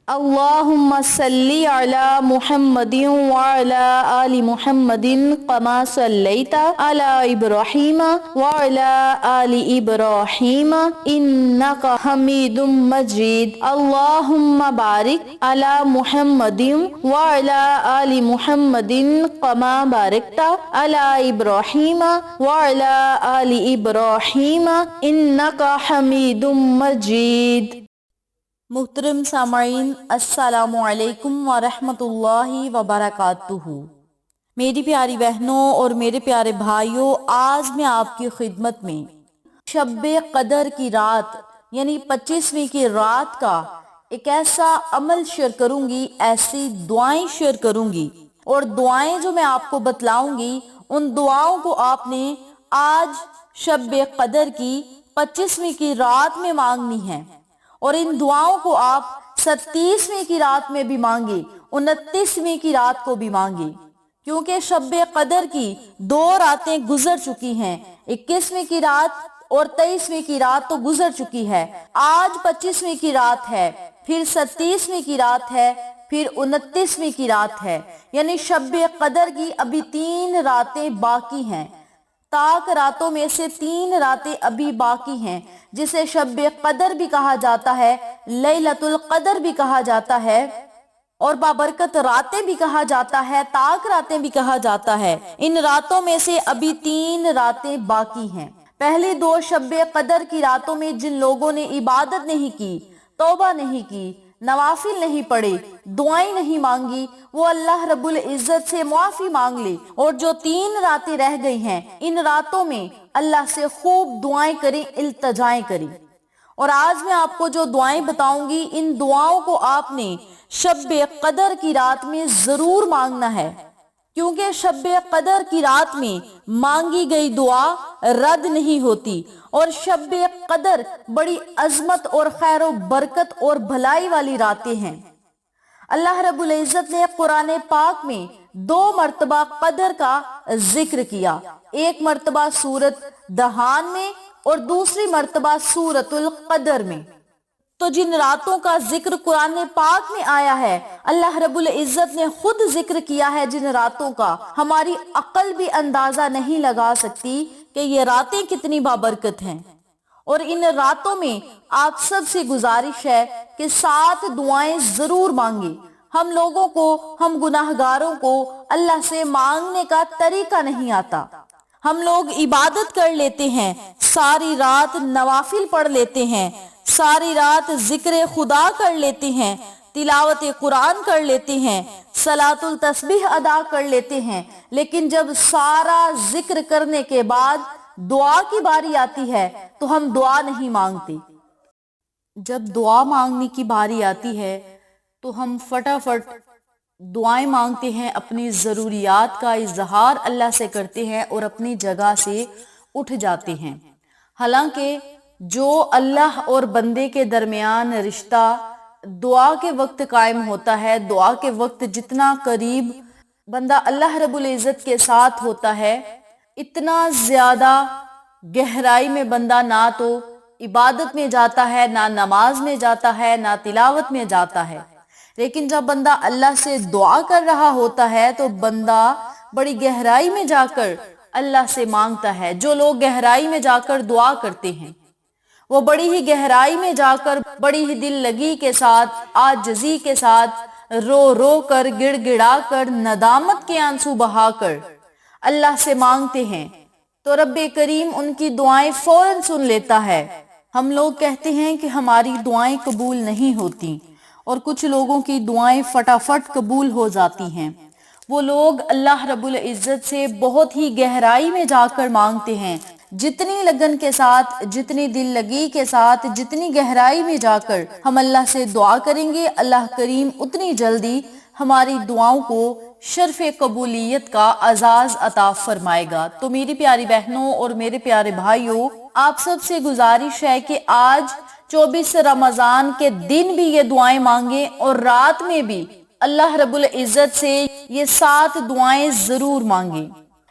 اللهم صل على محمد وعلى آل محمد كما صليت على إبراهيم وعلى آل إبراهيم إنك حميد مجيد اللهم بارك على محمد وعلى آل محمد كما باركت على إبراهيم وعلى آل إبراهيم إنك حميد مجيد۔ محترم سامعین، السلام علیکم ورحمۃ اللہ وبرکاتہ۔ میری پیاری بہنوں اور میرے پیارے بھائیوں، آج میں آپ کی خدمت میں شب قدر کی رات یعنی 25ویں کی رات کا ایک ایسا عمل شیئر کروں گی، ایسی دعائیں شیئر کروں گی، اور دعائیں جو میں آپ کو بتلاؤں گی ان دعاؤں کو آپ نے آج شب قدر کی 25ویں کی رات میں مانگنی ہے، اور ان دعاؤں کو آپ 37ویں کی رات میں بھی مانگے، 29ویں کی رات کو بھی مانگے، کیونکہ شب قدر کی 2 راتیں گزر چکی ہیں، 21ویں کی رات اور 23ویں کی رات تو گزر چکی ہے، آج 25ویں کی رات ہے، پھر 37ویں کی رات ہے، پھر 29ویں کی رات ہے، یعنی شب قدر کی ابھی 3 راتیں باقی ہیں۔ تاک راتوں میں سے 3 راتیں ابھی باقی ہیں، جسے شب قدر بھی کہا جاتا ہے، لیلۃ القدر بھی کہا جاتا ہے، اور بابرکت راتیں بھی کہا جاتا ہے، تاک راتیں بھی کہا جاتا ہے۔ ان راتوں میں سے ابھی 3 راتیں باقی ہیں۔ پہلی 2 شب قدر کی راتوں میں جن لوگوں نے عبادت نہیں کی، توبہ نہیں کی، نوافل نہیں پڑھے، دعائیں نہیں مانگی، وہ اللہ رب العزت سے معافی مانگ لے، اور جو 3 راتیں رہ گئی ہیں ان راتوں میں اللہ سے خوب دعائیں کریں، التجائیں کریں۔ اور آج میں آپ کو جو دعائیں بتاؤں گی ان دعاؤں کو آپ نے شب قدر کی رات میں ضرور مانگنا ہے، کیونکہ شب قدر کی رات میں مانگی گئی دعا رد نہیں ہوتی، اور شب قدر بڑی عظمت اور خیر و برکت اور بھلائی والی راتیں ہیں۔ اللہ رب العزت نے قرآن پاک میں 2 مرتبہ قدر کا ذکر کیا، ایک مرتبہ سورۃ دہان میں اور دوسری مرتبہ سورۃ القدر میں۔ تو جن راتوں کا ذکر قرآن پاک میں آیا ہے، اللہ رب العزت نے خود ذکر کیا ہے جن راتوں کا، ہماری عقل بھی اندازہ نہیں لگا سکتی کہ یہ راتیں کتنی بابرکت ہیں۔ اور ان راتوں میں آپ سب سے گزارش ہے کہ 7 دعائیں ضرور مانگیں۔ ہم لوگوں کو، ہم گناہگاروں کو اللہ سے مانگنے کا طریقہ نہیں آتا۔ ہم لوگ عبادت کر لیتے ہیں، ساری رات نوافل پڑھ لیتے ہیں، ساری رات ذکر خدا کر لیتے ہیں، تلاوت قرآن کر لیتے ہیں، صلاۃ التسبیح ادا کر لیتے ہیں، لیکن جب سارا ذکر کرنے کے بعد دعا کی باری آتی ہے تو ہم دعا نہیں مانگتے۔ جب دعا مانگنے کی باری آتی ہے تو ہم فٹافٹ دعائیں مانگتے ہیں، اپنی ضروریات کا اظہار اللہ سے کرتے ہیں اور اپنی جگہ سے اٹھ جاتے ہیں۔ حالانکہ جو اللہ اور بندے کے درمیان رشتہ دعا کے وقت قائم ہوتا ہے، دعا کے وقت جتنا قریب بندہ اللہ رب العزت کے ساتھ ہوتا ہے، اتنا زیادہ گہرائی میں بندہ نہ تو عبادت میں جاتا ہے، نہ نماز میں جاتا ہے، نہ تلاوت میں جاتا ہے۔ لیکن جب بندہ اللہ سے دعا کر رہا ہوتا ہے تو بندہ بڑی گہرائی میں جا کر اللہ سے مانگتا ہے۔ جو لوگ گہرائی میں جا کر دعا کرتے ہیں وہ بڑی ہی گہرائی میں جا کر، بڑی ہی دل لگی کے ساتھ، عاجزی کے ساتھ، رو رو کر، گڑ گڑا کر، ندامت کے آنسو بہا کر اللہ سے مانگتے ہیں، تو رب کریم ان کی دعائیں فوراً سن لیتا ہے۔ ہم لوگ کہتے ہیں کہ ہماری دعائیں قبول نہیں ہوتی، اور کچھ لوگوں کی دعائیں فٹافٹ قبول ہو جاتی ہیں۔ وہ لوگ اللہ رب العزت سے بہت ہی گہرائی میں جا کر مانگتے ہیں، جتنی لگن کے ساتھ، جتنی دل لگی کے ساتھ، جتنی گہرائی میں جا کر ہم اللہ سے دعا کریں گے، اللہ کریم اتنی جلدی ہماری دعاؤں کو شرف قبولیت کا اعزاز عطا فرمائے گا۔ تو میری پیاری بہنوں اور میرے پیارے بھائیوں، آپ سب سے گزارش ہے کہ آج 24 رمضان کے دن بھی یہ دعائیں مانگیں، اور رات میں بھی اللہ رب العزت سے یہ 7 دعائیں ضرور مانگیں۔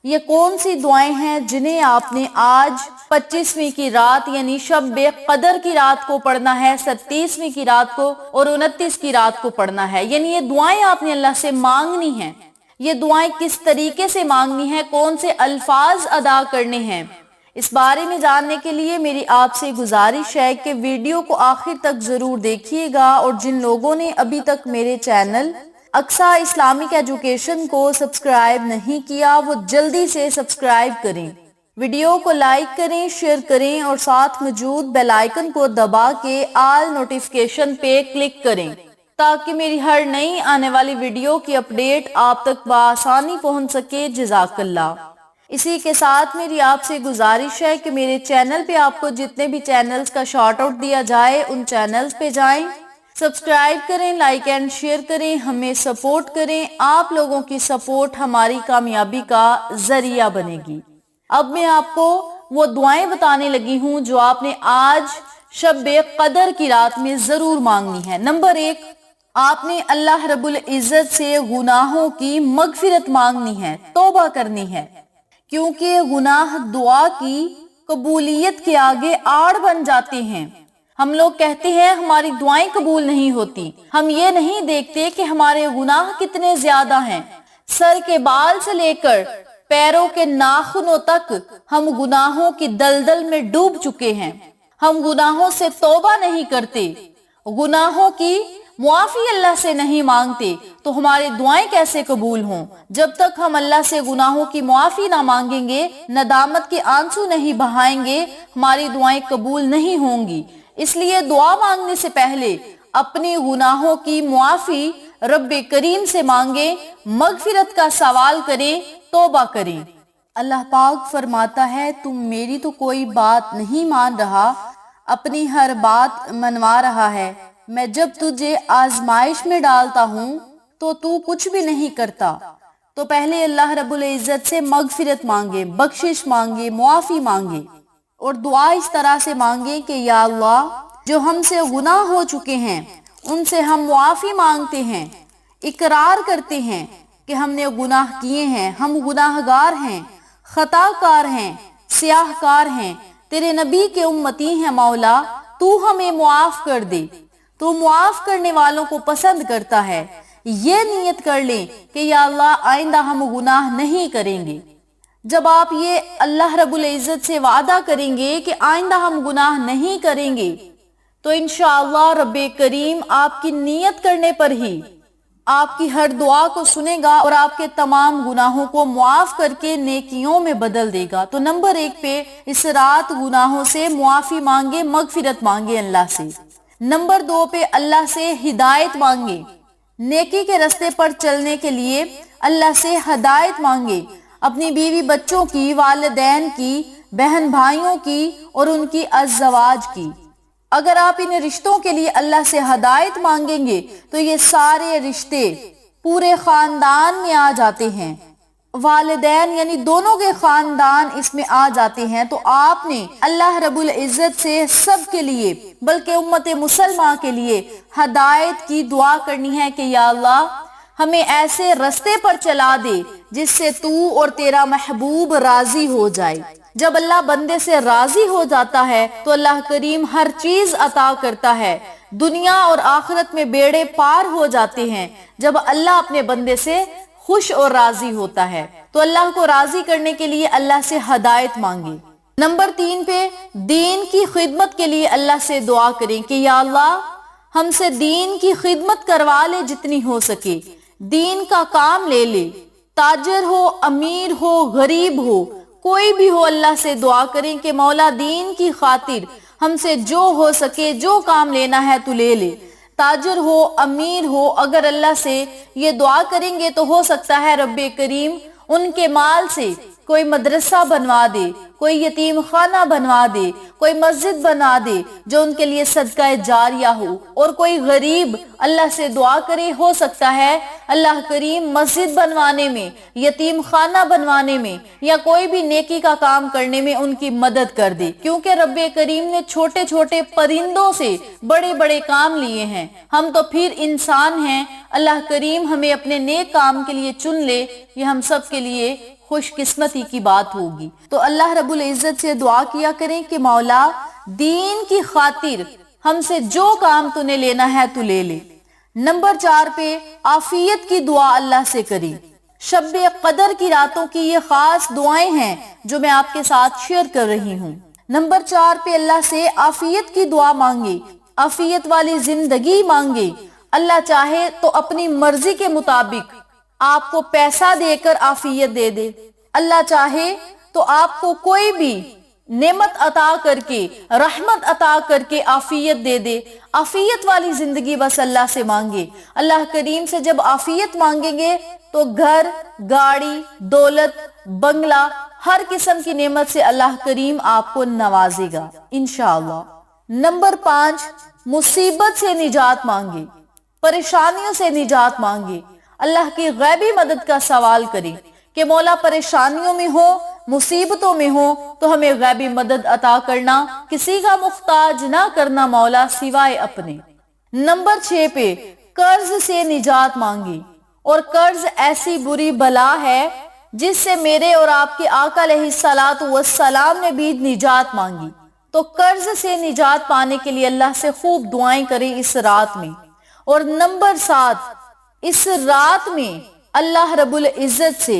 یہ کون سی دعائیں ہیں جنہیں آپ نے آج 25ویں کی رات یعنی شب قدر کی رات کو پڑھنا ہے، 37ویں کی رات کو اور 29 کی رات کو پڑھنا ہے؟ یعنی یہ دعائیں آپ نے اللہ سے مانگنی ہیں۔ یہ دعائیں کس طریقے سے مانگنی ہیں، کون سے الفاظ ادا کرنے ہیں، اس بارے میں جاننے کے لیے میری آپ سے گزارش ہے کہ ویڈیو کو آخر تک ضرور دیکھیے گا، اور جن لوگوں نے ابھی تک میرے چینل اقصیٰ اسلامک ایجوکیشن کو سبسکرائب نہیں کیا وہ جلدی سے سبسکرائب کریں، ویڈیو کو لائک کریں، شیئر کریں اور ساتھ موجود بیل آئیکن کو دبا کے آل نوٹیفیکیشن پہ کلک کریں تاکہ میری ہر نئی آنے والی ویڈیو کی اپڈیٹ آپ تک بآسانی پہنچ سکے۔ جزاک اللہ۔ اسی کے ساتھ میری آپ سے گزارش ہے کہ میرے چینل پہ آپ کو جتنے بھی چینلز کا شارٹ آؤٹ دیا جائے ان چینلز پہ جائیں، سبسکرائب کریں، لائک اینڈ شیئر کریں، ہمیں سپورٹ کریں۔ آپ لوگوں کی سپورٹ ہماری کامیابی کا ذریعہ بنے گی۔ اب میں آپ کو وہ دعائیں بتانے لگی ہوں جو آپ نے آج شب قدر کی رات میں ضرور مانگنی ہے۔ نمبر 1، آپ نے اللہ رب العزت سے گناہوں کی مغفرت مانگنی ہے، توبہ کرنی ہے، کیونکہ گناہ دعا کی قبولیت کے آگے آڑ بن جاتے ہیں۔ ہم لوگ کہتے ہیں ہماری دعائیں قبول نہیں ہوتی، ہم یہ نہیں دیکھتے کہ ہمارے گناہ کتنے زیادہ ہیں۔ سر کے بال سے لے کر پیروں کے ناخنوں تک ہم گناہوں کی دلدل میں ڈوب چکے ہیں۔ ہم گناہوں سے توبہ نہیں کرتے، گناہوں کی معافی اللہ سے نہیں مانگتے، تو ہماری دعائیں کیسے قبول ہوں؟ جب تک ہم اللہ سے گناہوں کی معافی نہ مانگیں گے، ندامت کے آنسو نہیں بہائیں گے، ہماری دعائیں قبول نہیں ہوں گی۔ اس لیے دعا مانگنے سے پہلے اپنی گناہوں کی معافی رب کریم سے مانگیں، مغفرت کا سوال کریں، توبہ کریں۔ اللہ پاک فرماتا ہے تم میری تو کوئی بات نہیں مان رہا، اپنی ہر بات منوا رہا ہے۔ میں جب تجھے آزمائش میں ڈالتا ہوں تو تو کچھ بھی نہیں کرتا۔ تو پہلے اللہ رب العزت سے مغفرت مانگے، بخشش مانگے، معافی مانگے، اور دعا اس طرح سے مانگے کہ یا اللہ جو ہم سے گناہ ہو چکے ہیں ان سے ہم معافی مانگتے ہیں، اقرار کرتے ہیں کہ ہم نے گناہ کیے ہیں، ہم گناہ گار ہیں، خطا کار ہیں، سیاہ کار ہیں، تیرے نبی کے امتی ہیں مولا، تو ہمیں معاف کر دے، تو معاف کرنے والوں کو پسند کرتا ہے۔ یہ نیت کر لیں کہ یا اللہ آئندہ ہم گناہ نہیں کریں گے۔ جب آپ یہ اللہ رب العزت سے وعدہ کریں گے کہ آئندہ ہم گناہ نہیں کریں گے تو انشاءاللہ رب کریم آپ کی نیت کرنے پر ہی آپ کی ہر دعا کو سنے گا اور آپ کے تمام گناہوں کو معاف کر کے نیکیوں میں بدل دے گا۔ تو نمبر 1 پہ اس رات گناہوں سے معافی مانگے، مغفرت مانگے اللہ سے۔ نمبر 2 پہ اللہ سے ہدایت مانگے، نیکی کے رستے پر چلنے کے لیے اللہ سے ہدایت مانگے، اپنی بیوی بچوں کی، والدین کی، بہن بھائیوں کی اور ان کی ازواج کی۔ اگر آپ ان رشتوں کے لیے اللہ سے ہدایت مانگیں گے تو یہ سارے رشتے پورے خاندان میں آ جاتے ہیں، والدین یعنی دونوں کے خاندان اس میں آ جاتے ہیں۔ تو آپ نے اللہ رب العزت سے سب کے لیے بلکہ امت مسلمہ کے لیے ہدایت کی دعا کرنی ہے کہ یا اللہ ہمیں ایسے رستے پر چلا دے جس سے تو اور تیرا محبوب راضی ہو جائے۔ جب اللہ بندے سے راضی ہو جاتا ہے تو اللہ کریم ہر چیز عطا کرتا ہے، دنیا اور آخرت میں بیڑے پار ہو جاتے ہیں جب اللہ اپنے بندے سے خوش اور راضی ہوتا ہے۔ تو اللہ کو راضی کرنے کے لیے اللہ سے ہدایت مانگے۔ نمبر 3 پہ دین کی خدمت کے لیے اللہ سے دعا کریں کہ یا اللہ ہم سے دین کی خدمت کروا لے جتنی ہو سکے، دین کا کام لے لے، تاجر ہو، امیر ہو، غریب ہو، کوئی بھی ہو، اللہ سے دعا کریں کہ مولا دین کی خاطر ہم سے جو ہو سکے، جو کام لینا ہے تو لے لے۔ تاجر ہو، امیر ہو، اگر اللہ سے یہ دعا کریں گے تو ہو سکتا ہے رب کریم ان کے مال سے کوئی مدرسہ بنوا دے، کوئی یتیم خانہ بنوا دے، کوئی مسجد بنا دے جو ان کے لیے صدقہ جاریہ ہو، اور کوئی غریب اللہ سے دعا کرے، ہو سکتا ہے اللہ کریم مسجد بنوانے میں، یتیم خانہ بنوانے میں یا کوئی بھی نیکی کا کام کرنے میں ان کی مدد کر دے، کیونکہ رب کریم نے چھوٹے چھوٹے پرندوں سے بڑے بڑے کام لیے ہیں، ہم تو پھر انسان ہیں۔ اللہ کریم ہمیں اپنے نیک کام کے لیے چن لے، یہ ہم سب کے لیے خوش قسمتی کی بات ہوگی۔ تو اللہ رب العزت سے دعا کیا کریں کہ مولا دین کی خاطر ہم سے جو کام تو نے لینا ہے تو لے لے۔ نمبر 4 پہ عافیت کی دعا اللہ سے کریں۔ شب قدر کی راتوں کی یہ خاص دعائیں ہیں جو میں آپ کے ساتھ شیئر کر رہی ہوں۔ نمبر 4 پہ اللہ سے عافیت کی دعا مانگے، عافیت والی زندگی مانگے۔ اللہ چاہے تو اپنی مرضی کے مطابق آپ کو پیسہ دے کر عافیت دے دے، اللہ چاہے تو آپ کو کوئی بھی نعمت عطا کر کے، رحمت عطا کر کے عافیت دے دے۔ عافیت والی زندگی بس اللہ سے مانگے۔ اللہ کریم سے جب عافیت مانگیں گے تو گھر، گاڑی، دولت، بنگلہ، ہر قسم کی نعمت سے اللہ کریم آپ کو نوازے گا انشاءاللہ۔ نمبر 5 مصیبت سے نجات مانگے، پریشانیوں سے نجات مانگے، اللہ کی غیبی مدد کا سوال کریں کہ مولا پریشانیوں میں ہو، مصیبتوں میں ہو تو ہمیں غیبی مدد عطا کرنا، کسی کا محتاج نہ کرنا مولا سوائے اپنے۔ نمبر 6 پہ قرض سے نجات مانگے، اور قرض ایسی بری بلا ہے جس سے میرے اور آپ کے آقا علیہ الصلوۃ والسلام نے بھی نجات مانگی۔ تو قرض سے نجات پانے کے لیے اللہ سے خوب دعائیں کریں اس رات میں۔ اور نمبر 7 اس رات میں اللہ رب العزت سے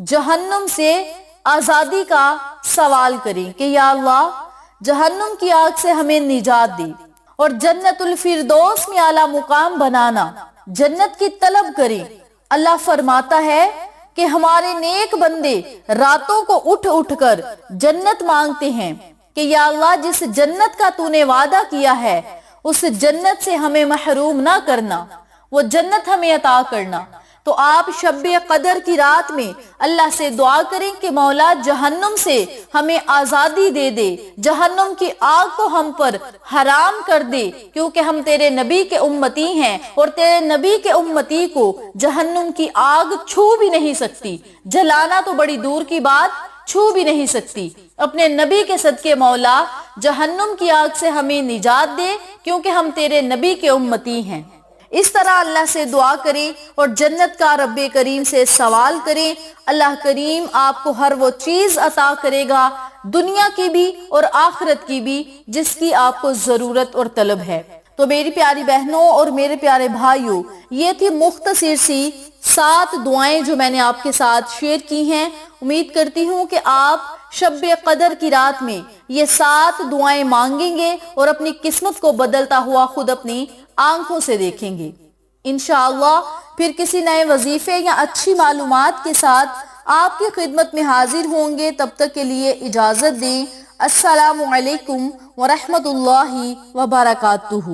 جہنم سے آزادی کا سوال کریں کہ یا اللہ جہنم کی آگ سے ہمیں نجات دے، اور جنت الفردوس میں اعلیٰ مقام بنانا، جنت کی طلب کریں۔ اللہ فرماتا ہے کہ ہمارے نیک بندے راتوں کو اٹھ اٹھ کر جنت مانگتے ہیں کہ یا اللہ جس جنت کا تو نے وعدہ کیا ہے اس جنت سے ہمیں محروم نہ کرنا، وہ جنت ہمیں عطا کرنا۔ تو آپ شب قدر کی رات میں اللہ سے دعا کریں کہ مولا جہنم سے ہمیں آزادی دے دے، جہنم کی آگ کو ہم پر حرام کر دے، کیونکہ ہم تیرے نبی کے امتی ہیں اور تیرے نبی کے امتی کو جہنم کی آگ چھو بھی نہیں سکتی، جلانا تو بڑی دور کی بات، چھو بھی نہیں سکتی۔ اپنے نبی کے صدقے مولا جہنم کی آگ سے ہمیں نجات دے، کیونکہ ہم تیرے نبی کے امتی ہیں۔ اس طرح اللہ سے دعا کریں اور جنت کا رب کریم سے سوال کریں، اللہ کریم آپ کو ہر وہ چیز عطا کرے گا، دنیا کی بھی اور آخرت کی بھی، جس کی آپ کو ضرورت اور طلب ہے۔ تو میری پیاری بہنوں اور میرے پیارے بھائیوں، یہ تھی مختصر سی 7 دعائیں جو میں نے آپ کے ساتھ شیئر کی ہیں۔ امید کرتی ہوں کہ آپ شب قدر کی رات میں یہ 7 دعائیں مانگیں گے اور اپنی قسمت کو بدلتا ہوا خود اپنی آنکھوں سے دیکھیں گے انشاءاللہ۔ پھر کسی نئے وظیفے یا اچھی معلومات کے ساتھ آپ کی خدمت میں حاضر ہوں گے، تب تک کے لیے اجازت دیں۔ السلام علیکم ورحمۃ اللہ وبرکاتہ۔